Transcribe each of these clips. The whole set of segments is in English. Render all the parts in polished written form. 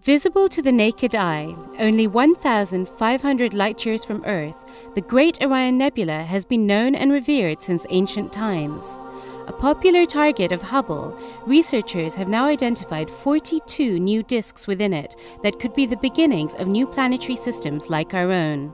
Visible to the naked eye, only 1,500 light-years from Earth, the Great Orion Nebula has been known and revered since ancient times. A popular target of Hubble, researchers have now identified 42 new disks within it that could be the beginnings of new planetary systems like our own.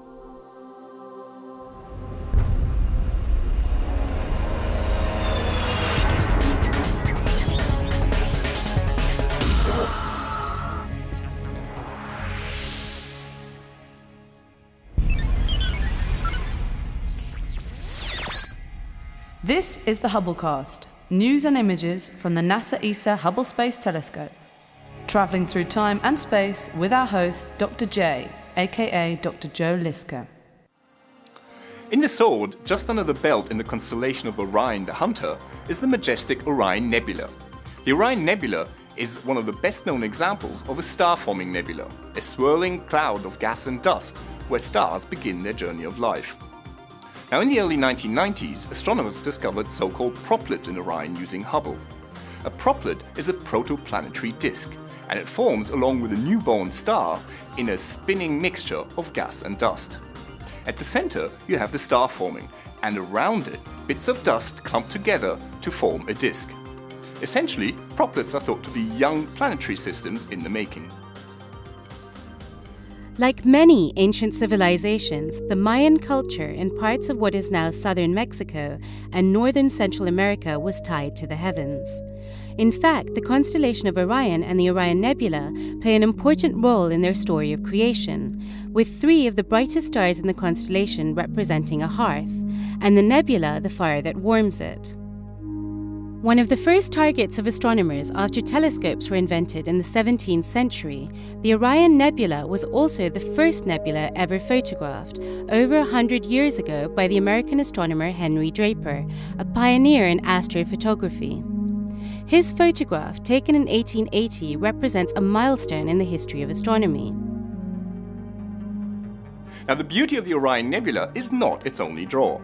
This is the Hubblecast, news and images from the NASA ESA Hubble Space Telescope. Travelling through time and space with our host, Dr. J, aka Dr. Joe Liska. In the sword, just under the belt in the constellation of Orion the Hunter, is the majestic Orion Nebula. The Orion Nebula is one of the best-known examples of a star-forming nebula, a swirling cloud of gas and dust, where stars begin their journey of life. Now, in the early 1990s, astronomers discovered so-called Proplyds in Orion using Hubble. A Proplyd is a protoplanetary disk, and it forms along with a newborn star in a spinning mixture of gas and dust. At the center, you have the star forming, and around it, bits of dust clump together to form a disk. Essentially, Proplyds are thought to be young planetary systems in the making. Like many ancient civilizations, the Mayan culture in parts of what is now southern Mexico and northern Central America was tied to the heavens. In fact, the constellation of Orion and the Orion Nebula play an important role in their story of creation, with 3 of the brightest stars in the constellation representing a hearth, and the nebula the fire that warms it. One of the first targets of astronomers after telescopes were invented in the 17th century, the Orion Nebula was also the first nebula ever photographed, over 100 years ago by the American astronomer Henry Draper, a pioneer in astrophotography. His photograph, taken in 1880, represents a milestone in the history of astronomy. Now, the beauty of the Orion Nebula is not its only draw.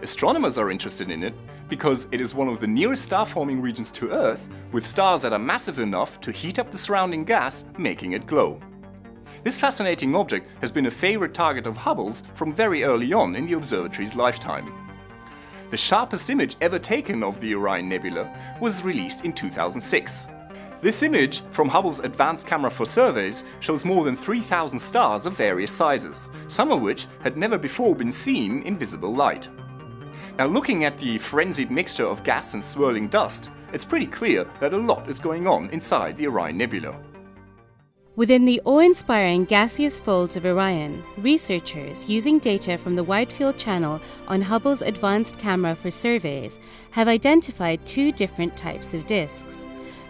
Astronomers are interested in it because it is one of the nearest star-forming regions to Earth, with stars that are massive enough to heat up the surrounding gas, making it glow. This fascinating object has been a favorite target of Hubble's from very early on in the observatory's lifetime. The sharpest image ever taken of the Orion Nebula was released in 2006. This image from Hubble's Advanced Camera for Surveys shows more than 3,000 stars of various sizes, some of which had never before been seen in visible light. Now, looking at the frenzied mixture of gas and swirling dust, it's pretty clear that a lot is going on inside the Orion Nebula. Within the awe-inspiring gaseous folds of Orion, researchers, using data from the Wide Field Channel on Hubble's Advanced Camera for Surveys, have identified 2 different types of disks.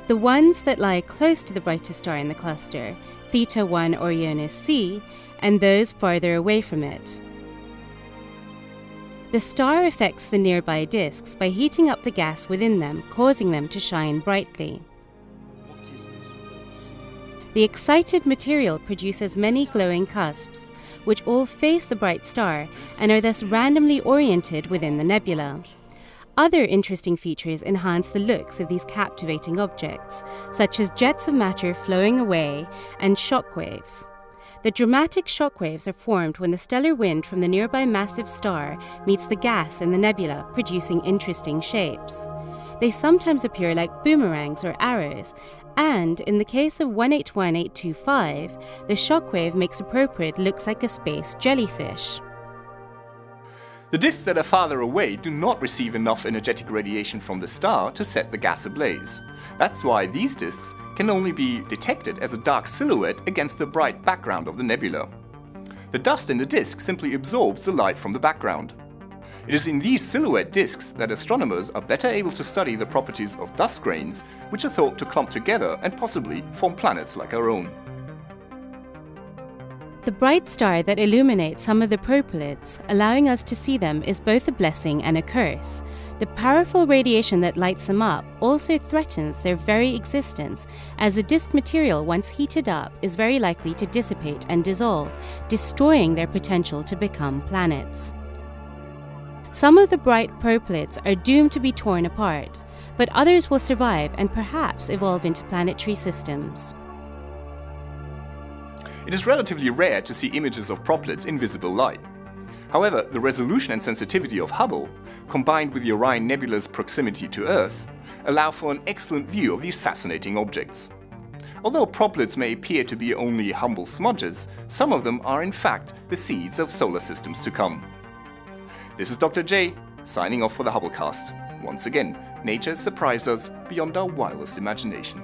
The ones that lie close to the brightest star in the cluster, Theta 1 Orionis C, and those farther away from it. The star affects the nearby disks by heating up the gas within them, causing them to shine brightly. The excited material produces many glowing cusps, which all face the bright star and are thus randomly oriented within the nebula. Other interesting features enhance the looks of these captivating objects, such as jets of matter flowing away and shockwaves. The dramatic shockwaves are formed when the stellar wind from the nearby massive star meets the gas in the nebula, producing interesting shapes. They sometimes appear like boomerangs or arrows, and in the case of 181825, the shockwave makes a Proprid look like a space jellyfish. The disks that are farther away do not receive enough energetic radiation from the star to set the gas ablaze. That's why these disks can only be detected as a dark silhouette against the bright background of the nebula. The dust in the disk simply absorbs the light from the background. It is in these silhouette disks that astronomers are better able to study the properties of dust grains, which are thought to clump together and possibly form planets like our own. The bright star that illuminates some of the Proplyds, allowing us to see them, is both a blessing and a curse. The powerful radiation that lights them up also threatens their very existence, as the disk material, once heated up, is very likely to dissipate and dissolve, destroying their potential to become planets. Some of the bright Proplyds are doomed to be torn apart, but others will survive and perhaps evolve into planetary systems. It is relatively rare to see images of Proplyds in visible light. However, the resolution and sensitivity of Hubble, combined with the Orion Nebula's proximity to Earth, allow for an excellent view of these fascinating objects. Although Proplyds may appear to be only humble smudges, some of them are in fact the seeds of solar systems to come. This is Dr. J, signing off for the Hubblecast. Once again, nature surprised us beyond our wildest imagination.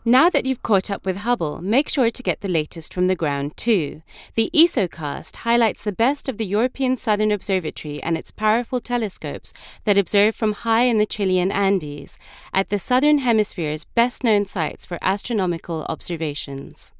Now that you've caught up with Hubble, make sure to get the latest from the ground too. The ESOcast highlights the best of the European Southern Observatory and its powerful telescopes that observe from high in the Chilean Andes, at the Southern Hemisphere's best-known sites for astronomical observations.